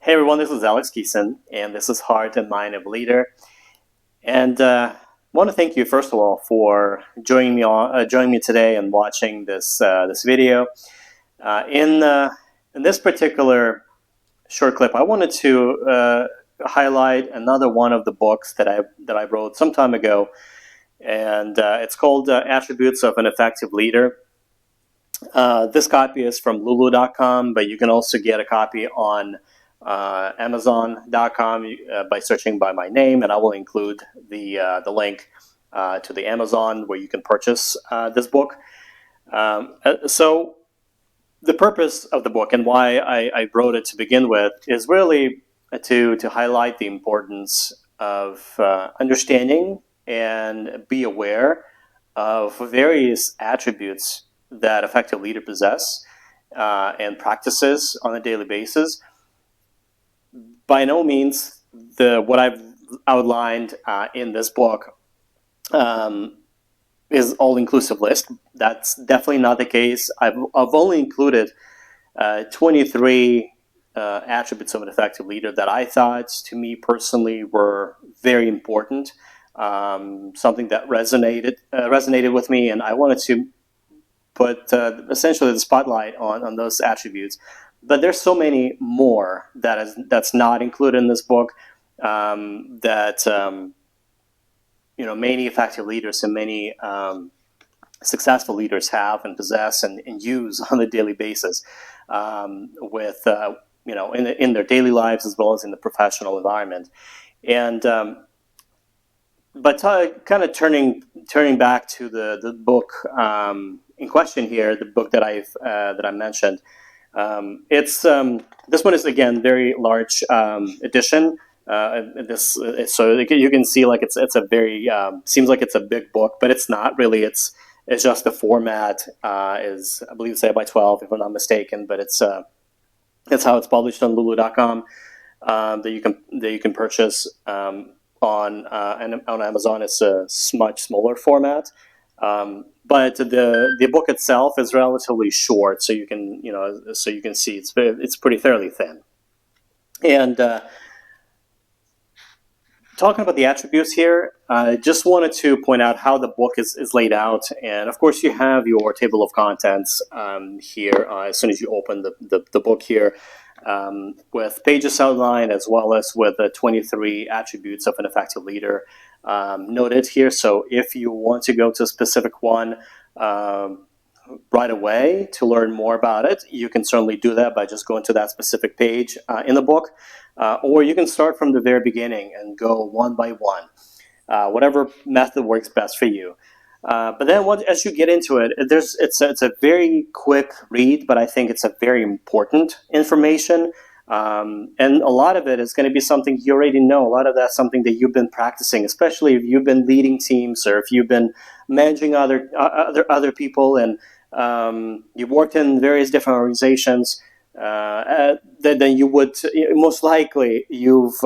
Hey everyone, this is Kheyson, and this is Heart and Mind of a Leader. And want to thank you first of all for joining me today and watching this video. In this particular short clip, I wanted to highlight another one of the books that I wrote some time ago, and it's called Attributes of an Effective Leader. This copy is from lulu.com, but you can also get a copy on Amazon.com by searching by my name, and I will include the link to the Amazon where you can purchase this book. So the purpose of the book and why I wrote it to begin with is really to highlight the importance of understanding and be aware of various attributes that effective leaders possess and practices on a daily basis. By no means what I've outlined in this book is all-inclusive list. That's definitely not the case. I've only included 23 attributes of an effective leader that I thought, to me personally, were very important. Something that resonated with me, and I wanted to put essentially the spotlight on those attributes. But there's so many more that's not included in this book that many effective leaders and many successful leaders have and possess and use on a daily basis with in their daily lives as well as in the professional environment. And but kind of turning back to the book in question here, the book that I mentioned. This one is again very large edition. So you can see like it's a very seems like it's a big book, but it's not really. It's just the format is, I believe, 8x12 if I'm not mistaken, but it's how it's published on lulu.com that you can purchase on Amazon. It's a much smaller format. But the book itself is relatively short, so you can see it's pretty fairly thin. And talking about the attributes here, I just wanted to point out how the book is laid out. And of course, you have your table of contents here as soon as you open the book here, with pages outlined as well as with the 23 attributes of an effective leader noted here. So if you want to go to a specific one right away to learn more about it, you can certainly do that by just going to that specific page in the book, or you can start from the very beginning and go one by one, whatever method works best for you. But then as you get into it, it's a very quick read, but I think it's a very important information. And a lot of it is going to be something you already know. A lot of that's something that you've been practicing, especially if you've been leading teams or if you've been managing other people, and you've worked in various different organizations. Then you would most likely you've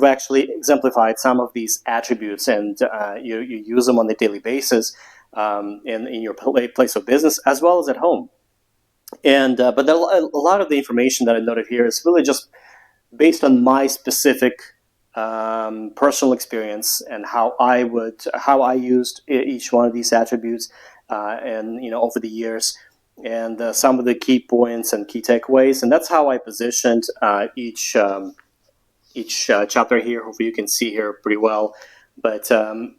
actually exemplified some of these attributes, and you use them on a daily basis in your place of business as well as at home. And but a lot of the information that I noted here is really just based on my specific personal experience and how I used each one of these attributes, and over the years, and some of the key points and key takeaways. And that's how I positioned each chapter here. Hopefully you can see here pretty well. But the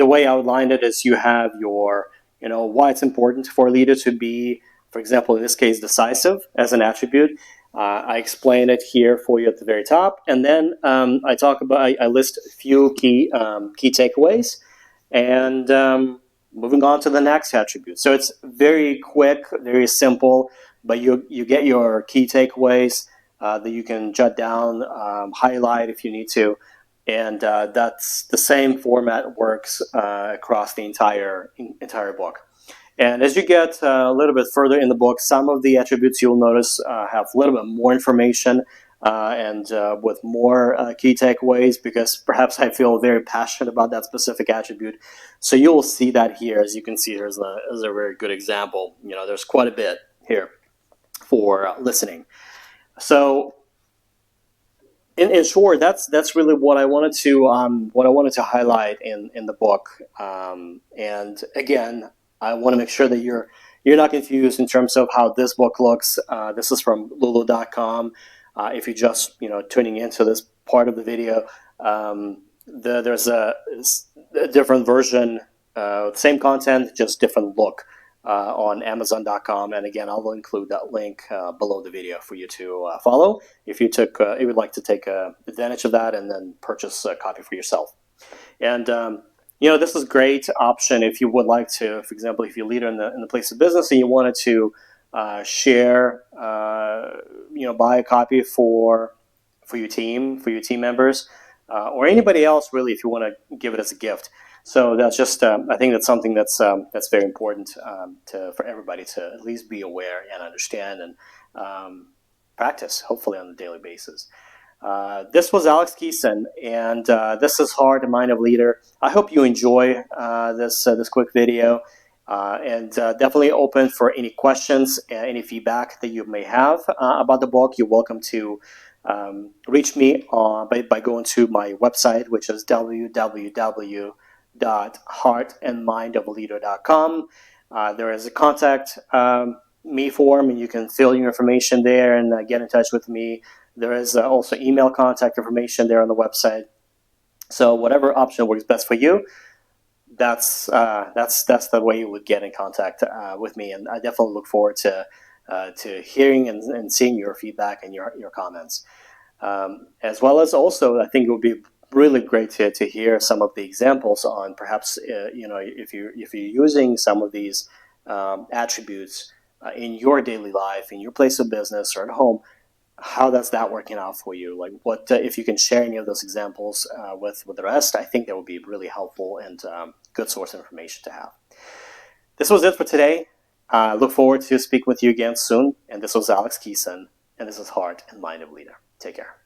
way I outlined it is you have your why it's important for a leader to be, for example, in this case, decisive as an attribute. I explain it here for you at the very top, and then I list a few key takeaways, and moving on to the next attribute. So it's very quick, very simple, but you get your key takeaways that you can jot down, highlight if you need to, and that's the same format works across the entire book. And as you get a little bit further in the book, some of the attributes you'll notice have a little bit more information and with more key takeaways, because perhaps I feel very passionate about that specific attribute. So you'll see that here. As you can see, here's a very good example. There's quite a bit here. for listening. So, in short, that's really what I wanted to highlight in the book. And again, I want to make sure that you're not confused in terms of how this book looks. This is from Lulu.com. If you're just tuning into this part of the video, there's a different version, same content, just different look on Amazon.com. And again, I'll include that link below the video for you to follow if you would like to take advantage of that and then purchase a copy for yourself. And this is a great option if you would like to, for example, if you're a leader in the place of business and you wanted to share, buy a copy for your team, for your team members, or anybody else really, if you want to give it as a gift. So that's just, I think that's something that's very important for everybody to at least be aware and understand and practice, hopefully on a daily basis. This was Alex Kheyson, and this is Heart and Mind of Leader. I hope you enjoy this quick video, and definitely open for any questions, any feedback that you may have about the book. You're welcome to reach me by going to my website, which is www.heartandmindofaleader.com. There is a contact me form, and you can fill your information there and get in touch with me. There is also email contact information there on the website. So whatever option works best for you, that's the way you would get in contact with me. And I definitely look forward to hearing and seeing your feedback and your comments. As well as also, I think it would be really great to hear some of the examples on perhaps if you're using some of these attributes in your daily life, in your place of business or at home. How that's that working out for you? Like, what if you can share any of those examples with the rest? I think that would be really helpful and good source of information to have. This was it for today. Look forward to speaking with you again soon. And this was Alex Kheyson, and this is Heart and Mind of Leader. Take care.